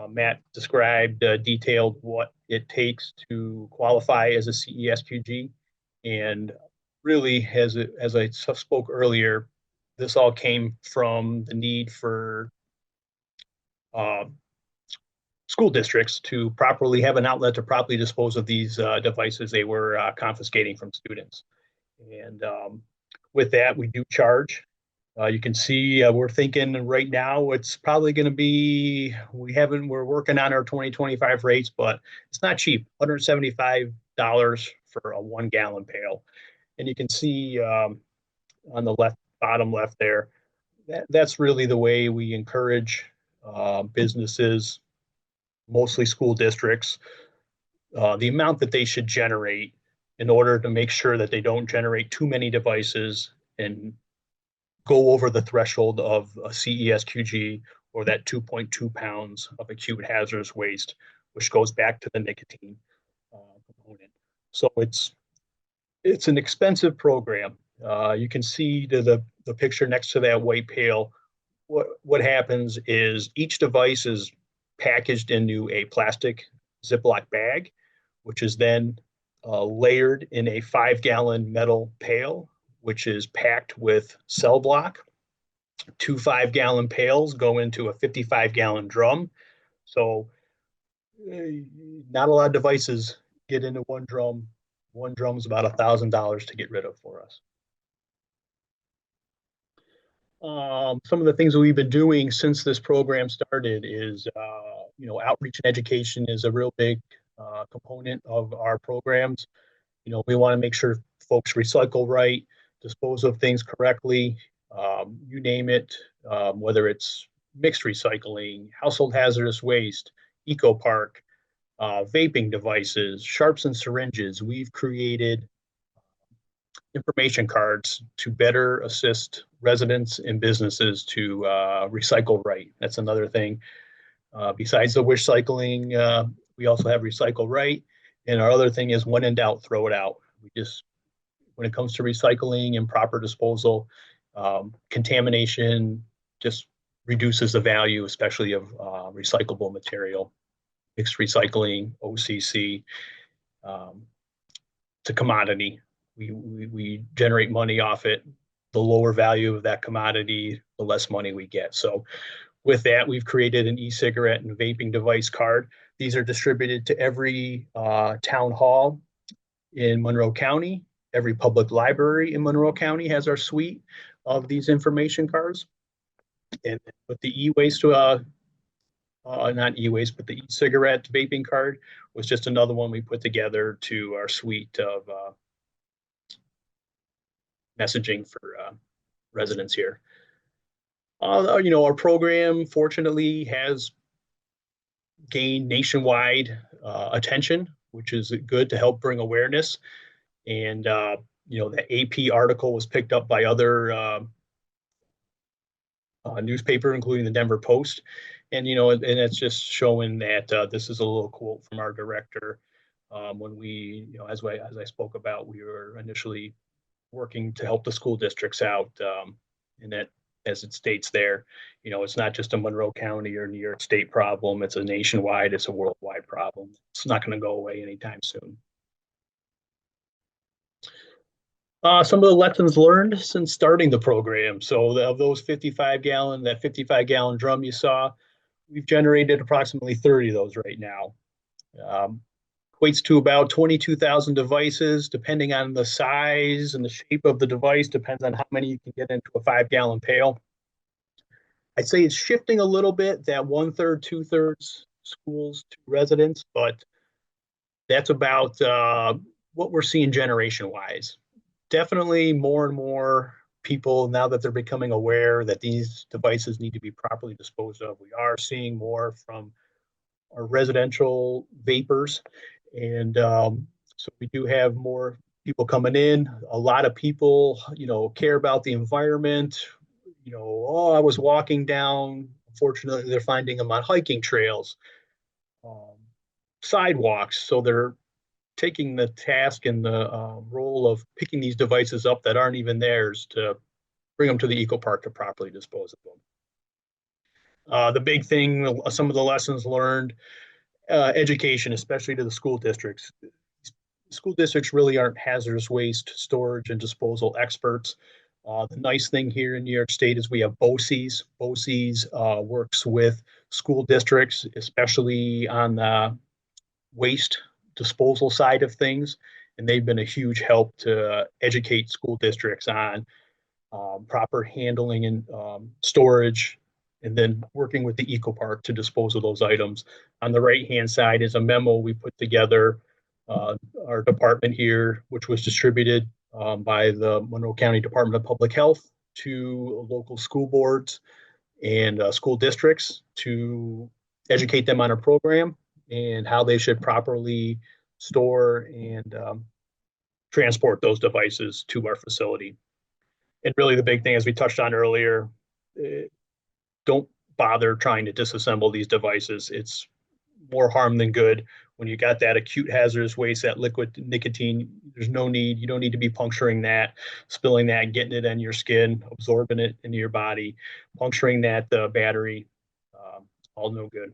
Matt described, detailed what it takes to qualify as a CESQG. And really, as I spoke earlier, this all came from the need for school districts to properly have an outlet to properly dispose of these devices they were confiscating from students. And with that, we do charge. You can see we're thinking right now it's probably going to be, we're working on our 2025 rates, but it's not cheap, $175 for a 1 gallon pail. And you can see on the bottom left there, that's really the way we encourage businesses, mostly school districts, the amount that they should generate in order to make sure that they don't generate too many devices and go over the threshold of a CESQG or that 2.2 pounds of acute hazardous waste, which goes back to the nicotine component. So it's an expensive program. You can see the picture next to that white pail. What happens is each device is packaged into a plastic Ziploc bag, which is then layered in a 5-gallon metal pail, which is packed with cell block. 2 5-gallon pails go into a 55-gallon drum. So not a lot of devices get into one drum. One drum is about $1,000 to get rid of for us. Some of the things that we've been doing since this program started is, outreach and education is a real big component of our programs. We want to make sure folks recycle right, dispose of things correctly, you name it, whether it's mixed recycling, household hazardous waste, ecopark, vaping devices, sharps and syringes. We've created information cards to better assist residents and businesses to recycle right. That's another thing. Besides the wish cycling, we also have recycle right. And our other thing is when in doubt, throw it out. When it comes to recycling and proper disposal, contamination just reduces the value, especially of recyclable material. Mixed recycling, OCC, it's a commodity. we generate money off it. The lower value of that commodity, the less money we get. So with that, we've created an e-cigarette and vaping device card. These are distributed to every town hall in Monroe County. Every public library in Monroe County has our suite of these information cards. And with the e-waste, not e-waste, but the e-cigarette vaping card was just another one we put together to our suite of messaging for residents here. Our program fortunately has gained nationwide attention, which is good to help bring awareness. And the AP article was picked up by other newspaper, including the Denver Post. And it's just showing that this is a little quote from our director. When we, as I spoke about, we were initially working to help the school districts out, and that, as it states there, it's not just a Monroe County or New York State problem. It's a nationwide, it's a worldwide problem. It's not going to go away anytime soon. Some of the lessons learned since starting the program. So of those 55-gallon drum you saw, we've generated approximately 30 of those right now. Equates to about 22,000 devices, depending on the size and the shape of the device, depends on how many you can get into a 5-gallon pail. I'd say it's shifting a little bit, that 1/3, 2/3 schools to residents, but that's about what we're seeing generation-wise. Definitely more and more people, now that they're becoming aware that these devices need to be properly disposed of, we are seeing more from our residential vapors. And so we do have more people coming in. A lot of people, care about the environment. I was walking down. Unfortunately, they're finding them on hiking trails, sidewalks. So they're taking the task and the role of picking these devices up that aren't even theirs to bring them to the ecopark to properly dispose of them. The big thing, some of the lessons learned, education, especially to the school districts. School districts really aren't hazardous waste storage and disposal experts. The nice thing here in New York State is we have BOCES. BOCES works with school districts, especially on the waste disposal side of things. And they've been a huge help to educate school districts on proper handling and storage, and then working with the ecopark to dispose of those items. On the right-hand side is a memo we put together, our department here, which was distributed by the Monroe County Department of Public Health to local school boards and school districts to educate them on our program and how they should properly store and transport those devices to our facility. And really the big thing, as we touched on earlier, don't bother trying to disassemble these devices. It's more harm than good. When you got that acute hazardous waste, that liquid nicotine, there's no need. You don't need to be puncturing that, spilling that, getting it in your skin, absorbing it into your body, puncturing that battery, all no good.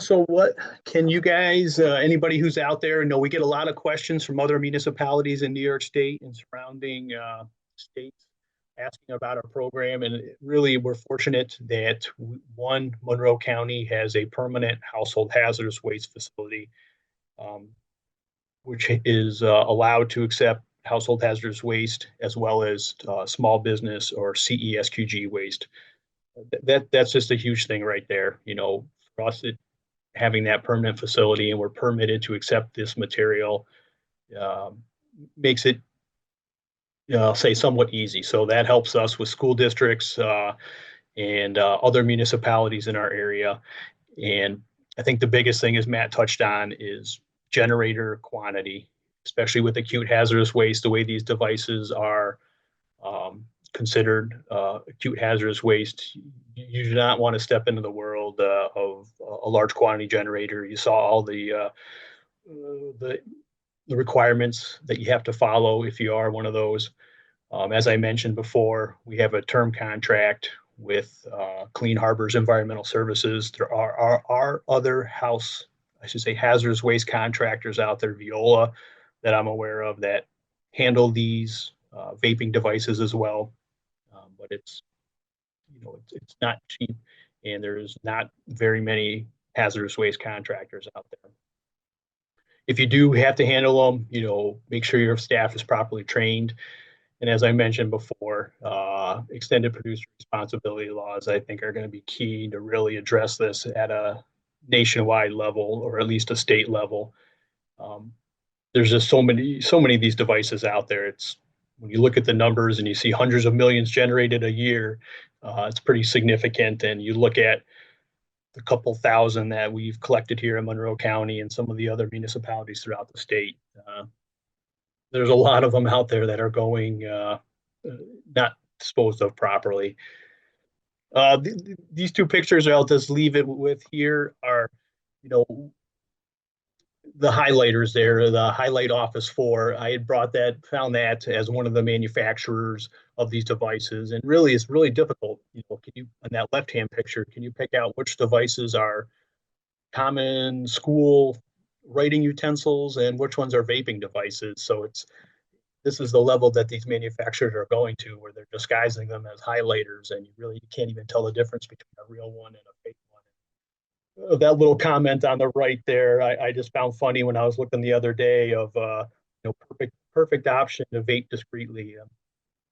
So what can you guys, anybody who's out there, we get a lot of questions from other municipalities in New York State and surrounding states asking about our program. And really, we're fortunate that Monroe County has a permanent household hazardous waste facility, which is allowed to accept household hazardous waste as well as small business or CESQG waste. That's just a huge thing right there. For us, having that permanent facility and we're permitted to accept this material makes it, I'll say, somewhat easy. So that helps us with school districts and other municipalities in our area. And I think the biggest thing, as Matt touched on, is generator quantity, especially with acute hazardous waste, the way these devices are considered acute hazardous waste. You do not want to step into the world of a large quantity generator. You saw all the requirements that you have to follow if you are one of those. As I mentioned before, we have a term contract with Clean Harbors Environmental Services. There are other I should say, hazardous waste contractors out there, Viola, that I'm aware of, that handle these vaping devices as well. But it's, you know, it's not cheap, and there's not very many hazardous waste contractors out there. If you do have to handle them, you know, make sure your staff is properly trained. And as I mentioned before, extended producer responsibility laws, I think, are going to be key to really address this at a nationwide level, or at least a state level. There's just so many of these devices out there. It's, when you look at the numbers and you see hundreds of millions generated a year, it's pretty significant. And you look at the couple thousand that we've collected here in Monroe County and some of the other municipalities throughout the state. There's a lot of them out there that are going not disposed of properly. These two pictures I'll just leave it with here are, you know, the highlighters there, the highlight office 4. I had found that as one of the manufacturers of these devices, and really it's really difficult. You know, can you, on that left-hand picture, can you pick out which devices are common school writing utensils and which ones are vaping devices? So this is the level that these manufacturers are going to, where they're disguising them as highlighters, and you can't even tell the difference between a real one and a fake one. That little comment on the right there, I just found funny when I was looking the other day of, you know, perfect option to vape discreetly.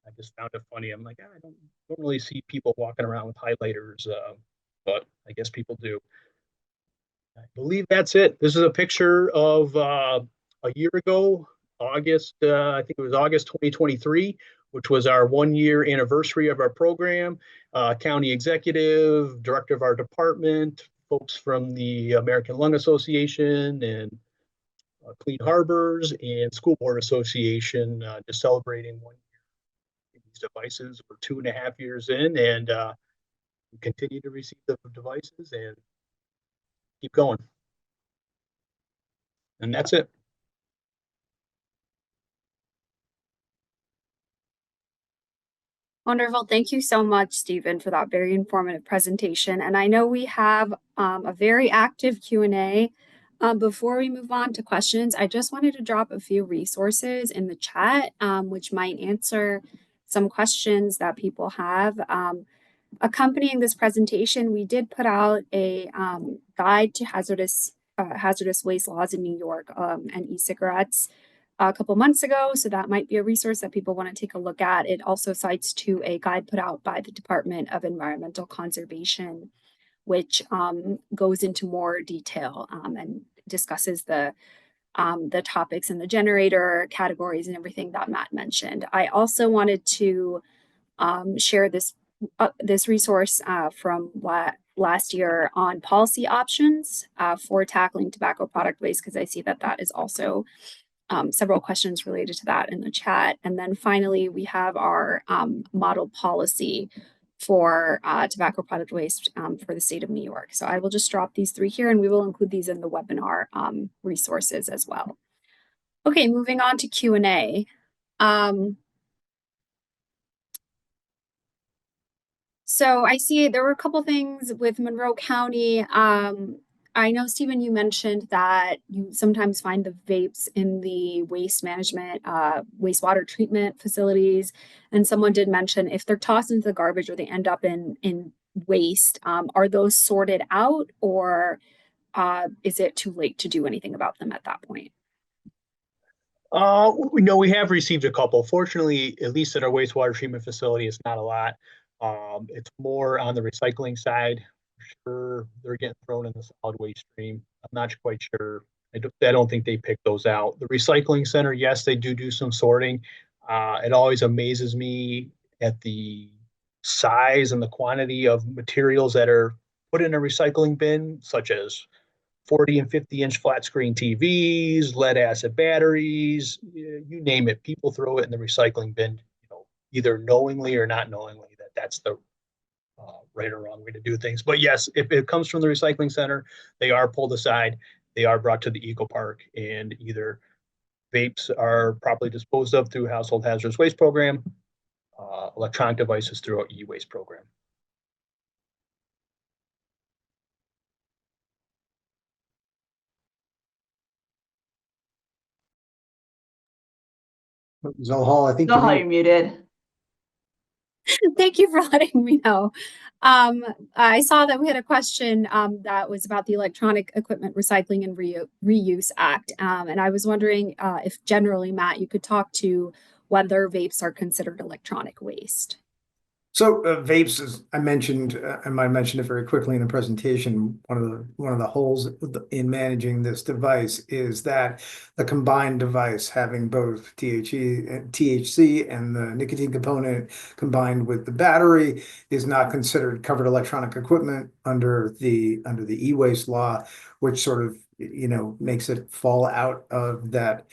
I just found it funny. I'm like, I don't really see people walking around with highlighters, but I guess people do. I believe that's it. This is a picture of a year ago, August, I think it was August 2023, which was our 1-year anniversary of our program. County executive, director of our department, folks from the American Lung Association and Clean Harbors and School Board Association, just celebrating 1 year in these devices. We're 2.5 years in, and we continue to receive the devices and keep going. And that's it. Wonderful. Thank you so much, Stephen, for that very informative presentation. And I know we have a very active Q&A. Before we move on to questions, I just wanted to drop a few resources in the chat, which might answer some questions that people have. Accompanying this presentation, we did put out a guide to hazardous waste laws in New York and e-cigarettes a couple months ago, so that might be a resource that people want to take a look at. It also cites to a guide put out by the Department of Environmental Conservation, which goes into more detail and discusses the topics and the generator categories and everything that Matt mentioned. I also wanted to share this resource from last year on policy options for tackling tobacco product waste, because I see that is also several questions related to that in the chat. And then finally, we have our model policy for tobacco product waste for the state of New York. So I will just drop these 3 here, and we will include these in the webinar resources as well. Okay, moving on to Q&A. So I see there were a couple things with Monroe County. I know, Stephen, you mentioned that you sometimes find the vapes in the waste management, wastewater treatment facilities. And someone did mention if they're tossed into the garbage or they end up in waste, are those sorted out, or is it too late to do anything about them at that point? No, we have received a couple. Fortunately, at least at our wastewater treatment facility, it's not a lot. It's more on the recycling side. Sure, they're getting thrown in the solid waste stream. I'm not quite sure. I don't think they pick those out. The recycling center, yes, they do some sorting. It always amazes me at the size and the quantity of materials that are put in a recycling bin, such as 40 and 50-inch flat screen TVs, lead acid batteries, you name it. People throw it in the recycling bin, you know, either knowingly or not knowingly. That's the right or wrong way to do things. But yes, if it comes from the recycling center, they are pulled aside. They are brought to the ecopark, and either vapes are properly disposed of through household hazardous waste program, electronic devices through our e-waste program. Zohal, I think Zohal, you're you're muted. Thank you for letting me know. I saw that we had a question that was about the Electronic Equipment Recycling and Reuse Act. And I was wondering if generally, Matt, you could talk to whether vapes are considered electronic waste. So vapes, as I mentioned, I might mention it very quickly in the presentation. One of the holes in managing this device is that the combined device having both THC and the nicotine component combined with the battery is not considered covered electronic equipment under the e-waste law, which sort of makes it fall out of that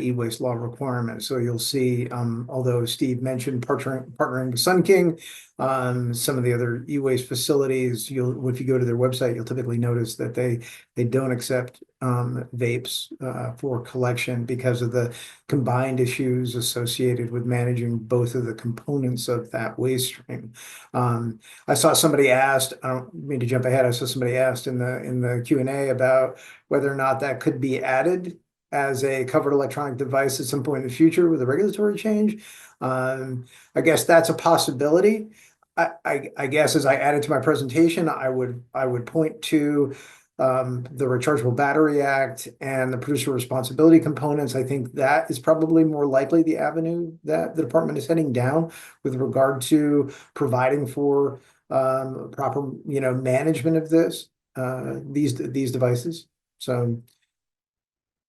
e-waste law requirement. So you'll see, although Steve mentioned partnering with Sun King, some of the other e-waste facilities, if you go to their website, you'll typically notice that they don't accept vapes for collection because of the combined issues associated with managing both of the components of that waste stream. I saw somebody asked, I don't mean to jump ahead, I saw somebody asked in the Q&A about whether or not that could be added as a covered electronic device at some point in the future with a regulatory change. I guess that's a possibility. I guess as I added to my presentation, I would point to the Rechargeable Battery Act and the producer responsibility components. I think that is probably more likely the avenue that the department is heading down with regard to providing for proper management of these devices. So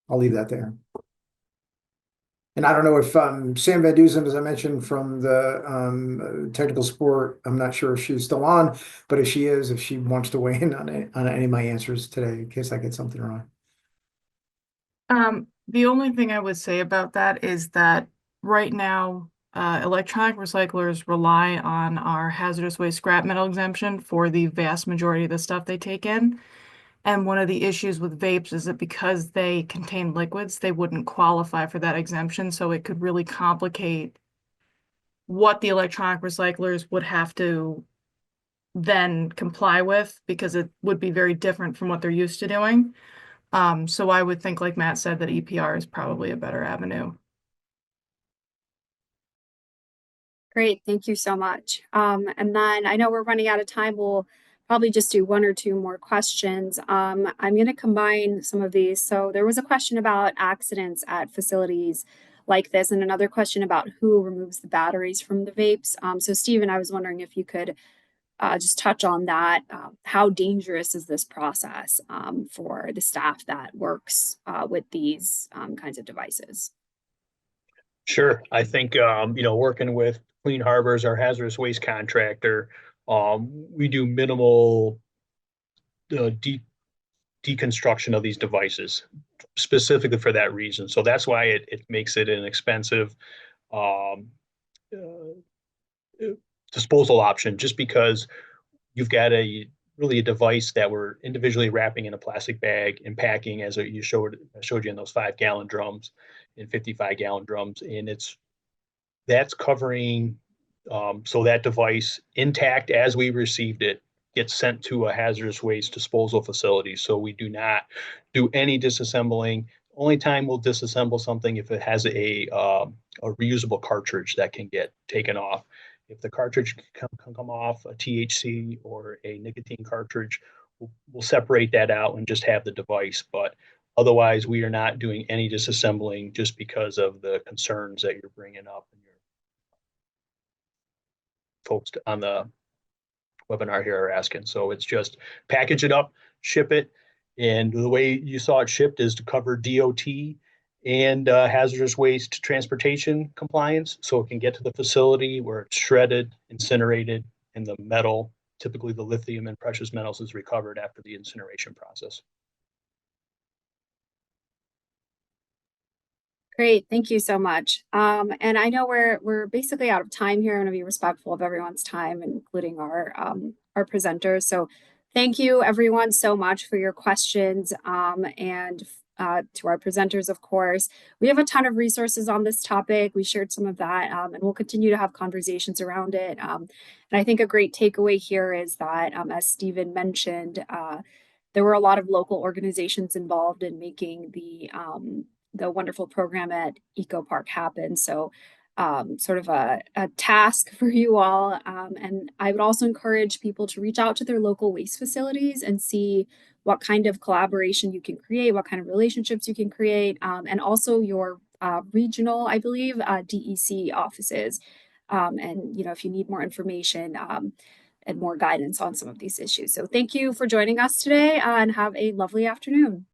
I'll leave that there. And I don't know if Sam Van Dusen, as I mentioned from the technical support, I'm not sure if she's still on, but if she is, if she wants to weigh in on any of my answers today, in case I get something wrong. The only thing I would say about that is that right now, electronic recyclers rely on our hazardous waste scrap metal exemption for the vast majority of the stuff they take in. And one of the issues with vapes is that because they contain liquids, they wouldn't qualify for that exemption. So it could really complicate what the electronic recyclers would have to then comply with, because it would be very different from what they're used to doing. So I would think, like Matt said, that EPR is probably a better avenue. Great, thank you so much. And then I know we're running out of time. We'll probably just do one or two more questions. I'm going to combine some of these. So there was a question about accidents at facilities like this, and another question about who removes the batteries from the vapes. So Stephen, I was wondering if you could just touch on that. How dangerous is this process for the staff that works with these kinds of devices? Sure. I think, working with Clean Harbors, our hazardous waste contractor, we do minimal deconstruction of these devices specifically for that reason. So that's why it makes it an expensive disposal option, just because you've got a device that we're individually wrapping in a plastic bag and packing, as I showed you in those 5-gallon drums and 55-gallon drums, and that's covering so that device, intact as we received it, gets sent to a hazardous waste disposal facility. So we do not do any disassembling. Only time we'll disassemble something if it has a reusable cartridge that can get taken off. If the cartridge can come off, a THC or a nicotine cartridge, we'll separate that out and just have the device. But otherwise, we are not doing any disassembling, just because of the concerns that you're bringing up and your folks on the webinar here are asking. So it's just package it up, ship it. And the way you saw it shipped is to cover DOT and hazardous waste transportation compliance, so it can get to the facility where it's shredded, incinerated, and the metal, typically the lithium and precious metals, is recovered after the incineration process. Great, thank you so much. And I know we're basically out of time here. I'm going to be respectful of everyone's time, including our presenters. So thank you everyone so much for your questions, and to our presenters, of course. We have a ton of resources on this topic. We shared some of that, and we'll continue to have conversations around it. And I think a great takeaway here is that, as Stephen mentioned, there were a lot of local organizations involved in making the the wonderful program at ecopark happen. So sort of a task for you all. And I would also encourage people to reach out to their local waste facilities and see what kind of collaboration you can create, what kind of relationships you can create, and also your regional, I believe, DEC offices. And if you need more information and more guidance on some of these issues. So thank you for joining us today, and have a lovely afternoon.